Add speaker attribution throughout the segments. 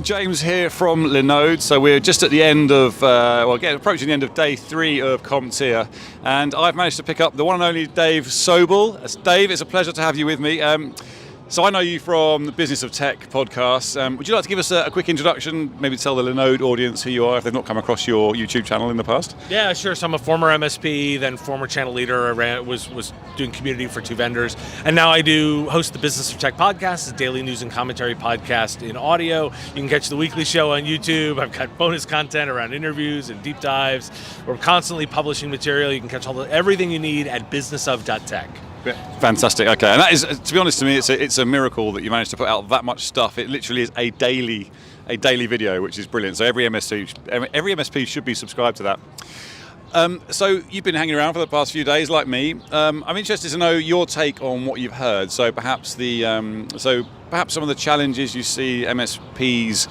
Speaker 1: James here from Linode. So we're just at the end of, approaching the end of day 3 of CompTIA, and I've managed to pick up the one and only Dave Sobel. Dave, it's a pleasure to have you with me. So I know you from the Business of Tech podcast. Would you like to give us a quick introduction, maybe tell the Linode audience who you are if they've not come across your YouTube channel in the past?
Speaker 2: Yeah, sure. So I'm a former MSP, then former channel leader. I was doing community for 2 vendors. And now I host the Business of Tech podcast, a daily news and commentary podcast in audio. You can catch the weekly show on YouTube. I've got bonus content around interviews and deep dives. We're constantly publishing material. You can catch everything you need at businessof.tech.
Speaker 1: Fantastic. Okay, and that is, to be honest, to me, it's a miracle that you managed to put out that much stuff. It literally is a daily video, which is brilliant. So every MSP should be subscribed to that. So you've been hanging around for the past few days, like me. I'm interested to know your take on what you've heard. So perhaps some of the challenges you see MSPs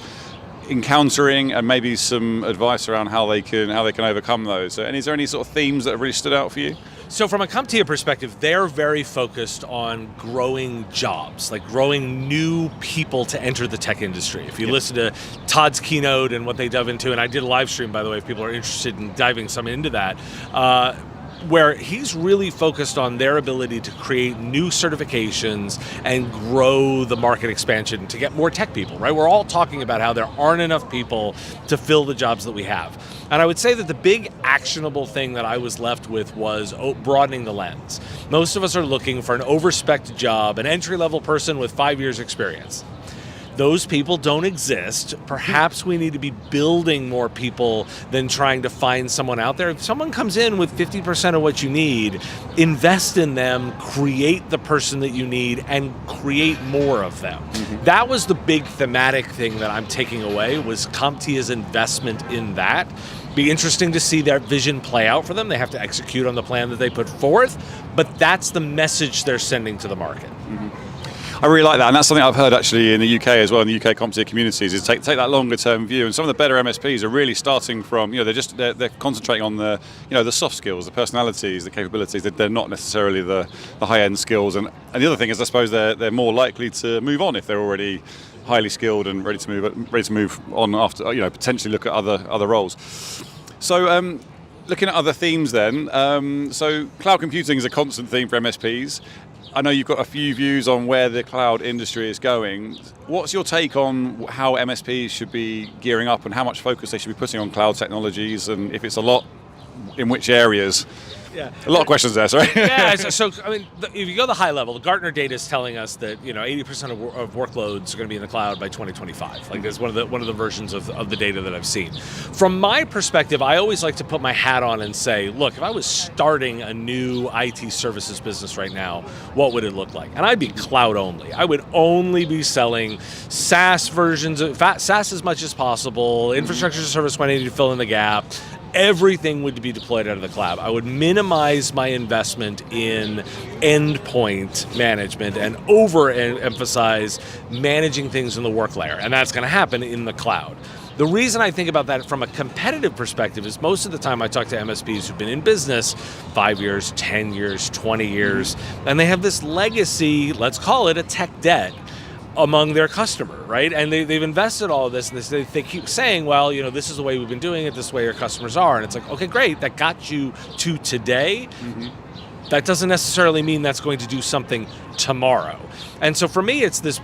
Speaker 1: encountering, and maybe some advice around how they can overcome those. And is there any sort of themes that have really stood out for you?
Speaker 2: So from a CompTIA perspective, they're very focused on growing jobs, like growing new people to enter the tech industry. If you listen to Todd's keynote and what they dove into, and I did a live stream, by the way, if people are interested in diving some into that, where he's really focused on their ability to create new certifications and grow the market expansion to get more tech people, right? We're all talking about how there aren't enough people to fill the jobs that we have. And I would say that the big actionable thing that I was left with was broadening the lens. Most of us are looking for an over-spec'd job, an entry-level person with 5 years experience. Those people don't exist. Perhaps we need to be building more people than trying to find someone out there. If someone comes in with 50% of what you need, invest in them, create the person that you need, and create more of them. Mm-hmm. That was the big thematic thing that I'm taking away, was CompTIA's investment in that. Be interesting to see their vision play out for them. They have to execute on the plan that they put forth, but that's the message they're sending to the market. Mm-hmm.
Speaker 1: I really like that, and that's something I've heard actually in the UK as well, in the UK CompTIA communities, is take that longer term view. And some of the better MSPs are really starting from, they're concentrating on the soft skills, the personalities, the capabilities. They're not necessarily the high end skills. And the other thing is, I suppose they're more likely to move on if they're already highly skilled and ready to move on after, potentially look at other roles. So looking at other themes then, so cloud computing is a constant theme for MSPs. I know you've got a few views on where the cloud industry is going. What's your take on how MSPs should be gearing up and how much focus they should be putting on cloud technologies, and if it's a lot, in which areas? Yeah, a lot of questions there. Sorry.
Speaker 2: Yeah. So I mean, if you go the high level, the Gartner data is telling us that 80% of workloads are going to be in the cloud by 2025. Like, that's one of the versions of the data that I've seen. From my perspective, I always like to put my hat on and say, look, if I was starting a new IT services business right now, what would it look like? And I'd be cloud only. I would only be selling SaaS versions of SaaS as much as possible. Infrastructure as a service when I need to fill in the gap. Everything would be deployed out of the cloud. I would minimize my investment in endpoint management and overemphasize managing things in the work layer. And that's going to happen in the cloud. The reason I think about that from a competitive perspective is most of the time I talk to MSPs who've been in business 5 years, 10 years, 20 years, and they have this legacy, let's call it a tech debt, among their customer, right? And they've invested all of this, and they keep saying, well, this is the way we've been doing it, this is the way your customers are. And it's like, okay, great, that got you to today. Mm-hmm. That doesn't necessarily mean that's going to do something tomorrow. And so for me, it's this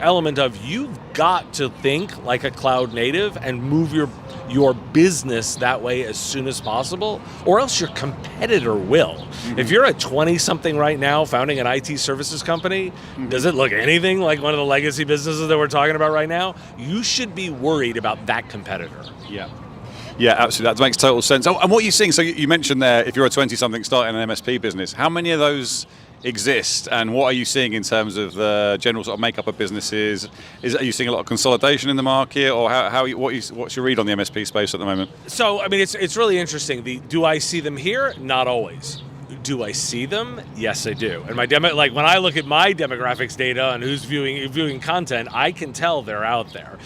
Speaker 2: element of, you've got to think like a cloud native and move your business that way as soon as possible, or else your competitor will. Mm-hmm. If you're a 20-something right now founding an IT services company, does it look anything like one of the legacy businesses that we're talking about right now? You should be worried about that competitor.
Speaker 1: Yeah, absolutely. That makes total sense. Oh, and what are you seeing? So you mentioned there, if you're a 20-something starting an MSP business, how many of those exist, and what are you seeing in terms of the general sort of makeup of businesses? Are you seeing a lot of consolidation in the market, or what's your read on the MSP space at the moment?
Speaker 2: So, I mean, it's really interesting. Do I see them here? Not always. Do I see them? Yes, I do. And like when I look at my demographics data and who's viewing content, I can tell they're out there.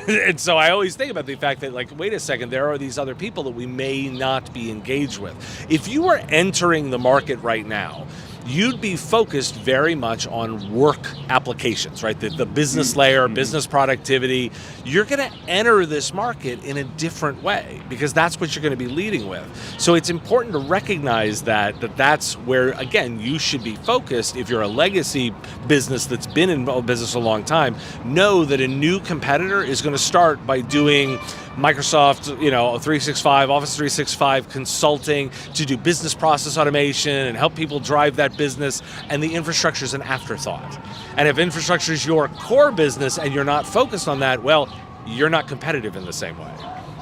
Speaker 2: And so I always think about the fact that, like, wait a second, there are these other people that we may not be engaged with. If you were entering the market right now, you'd be focused very much on work applications, right? The business layer, business productivity. You're going to enter this market in a different way because that's what you're going to be leading with. So it's important to recognize that's where, again, you should be focused. If you're a legacy business that's been in business a long time, know that a new competitor is going to start by doing Microsoft, 365, Office 365 consulting to do business process automation and help people drive that business, and the infrastructure is an afterthought. And if infrastructure is your core business and you're not focused on that, well, you're not competitive in the same way.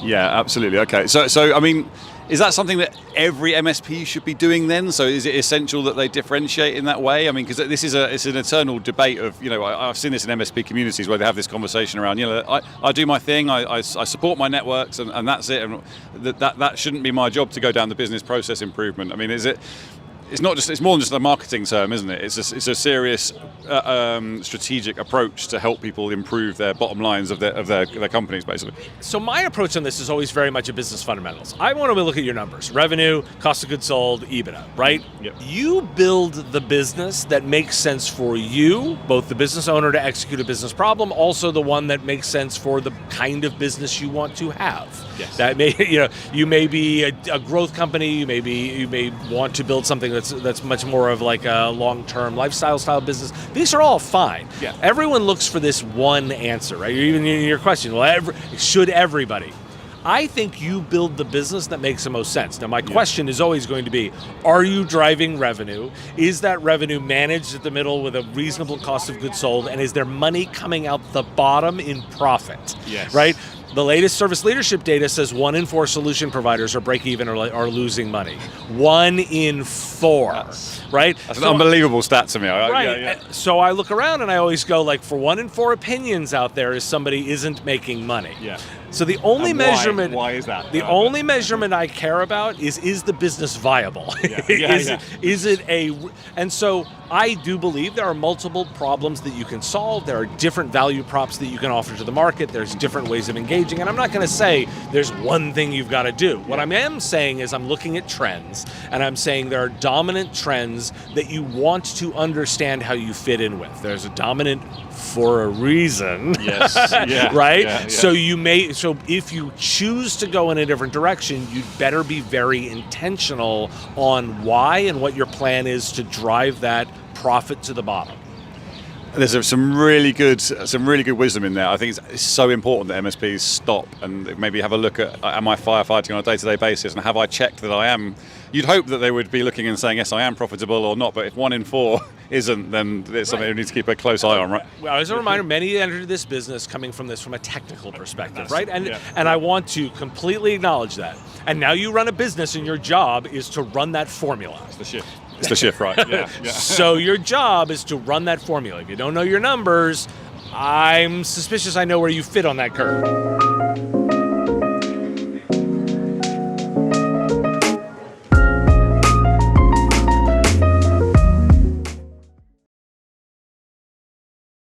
Speaker 1: Yeah, absolutely. Okay, so I mean, is that something that every MSP should be doing then? So is it essential that they differentiate in that way? I mean, because it's an eternal debate of, I've seen this in MSP communities where they have this conversation around, I do my thing, I support my networks, and that's it, and that shouldn't be my job to go down the business process improvement. I mean, it's more than just a marketing term, isn't it? It's a serious strategic approach to help people improve their bottom lines of their companies, basically.
Speaker 2: So my approach on this is always very much a business fundamentals. I want to look at your numbers: revenue, cost of goods sold, EBITDA, right?
Speaker 1: Yep.
Speaker 2: You build the business that makes sense for you, both the business owner to execute a business problem, also the one that makes sense for the kind of business you want to have.
Speaker 1: Yes.
Speaker 2: That may, you may be a growth company, you may want to build something that's much more of like a long-term lifestyle style business. These are all fine.
Speaker 1: Yeah.
Speaker 2: Everyone looks for this one answer, right? Even in your question, should everybody? I think you build the business that makes the most sense. Now, my question is always going to be, are you driving revenue? Is that revenue managed at the middle with a reasonable cost of goods sold? And is there money coming out the bottom in profit?
Speaker 1: Yes.
Speaker 2: Right? The latest service leadership data says 1 in 4 solution providers are break even or are losing money. 1 in 4, right?
Speaker 1: That's an unbelievable stat to me.
Speaker 2: Right.
Speaker 1: Yeah.
Speaker 2: So I look around and I always go, like, for 1 in 4 opinions out there is somebody isn't making money.
Speaker 1: Yeah.
Speaker 2: So the only measurement.
Speaker 1: Why is that?
Speaker 2: The only measurement I care about is the business viable?
Speaker 1: Yeah.
Speaker 2: Is it a? And so I do believe there are multiple problems that you can solve. There are different value props that you can offer to the market. There's different ways of engaging. And I'm not going to say there's one thing you've got to do. What I am saying is I'm looking at trends, and I'm saying there are dominant trends that you want to understand how you fit in with. There's a dominant for a reason.
Speaker 1: Yes. Yeah.
Speaker 2: Right?
Speaker 1: Yeah.
Speaker 2: So if you choose to go in a different direction, you'd better be very intentional on why and what your plan is to drive that profit to the bottom.
Speaker 1: There's some really good wisdom in there. I think it's so important that MSPs stop and maybe have a look at, am I firefighting on a day-to-day basis, and have I checked that I am? You'd hope that they would be looking and saying, yes, I am profitable or not, but if 1 in 4 isn't, then it's something we need to keep a close eye on, right?
Speaker 2: Well, as a reminder, many entered this business coming from a technical perspective, right? And I want to completely acknowledge that. And now you run a business and your job is to run that formula.
Speaker 1: It's the shift. It's the shift, right? Yeah.
Speaker 2: So your job is to run that formula. If you don't know your numbers, I'm suspicious I know where you fit on that curve.